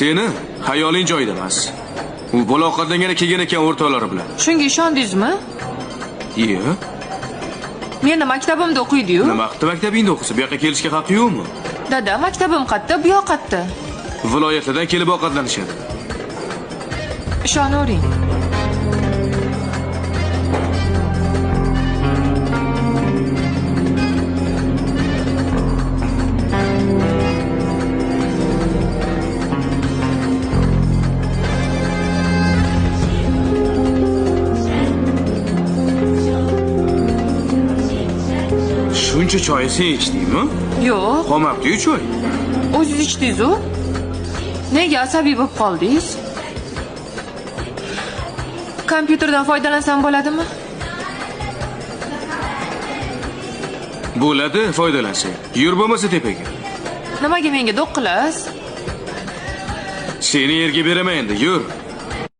Seni hayoling joyida emas. U baloqatdangina kelgan ekan o'rtoqlari bilan. Shunga ishondingizmi? Iya. Meni maktabimda o'qiydi-yu. Nima vaqtda maktabingda o'qisa, bu yoqqa kelishga haqqi yo'qmi? Dada, maktabim qayerda, bu yoq qayerda? Viloyatlardan kelib ovqatlanishadi. Ishonavering. Shuncha choy sen ichdingmi? Yo'q, Qolmabdi-yu choy. o'zingiz ichdingiz-ku. Nega asabiy bo'lib qoldingiz? Kompyuterdan foydalansam bo'ladimi? Bo'ladi, foydalansang. Yur bo'lmasa tepaga. Nimaga menga do'q qilasiz? Seni yerga beraman endi, yur.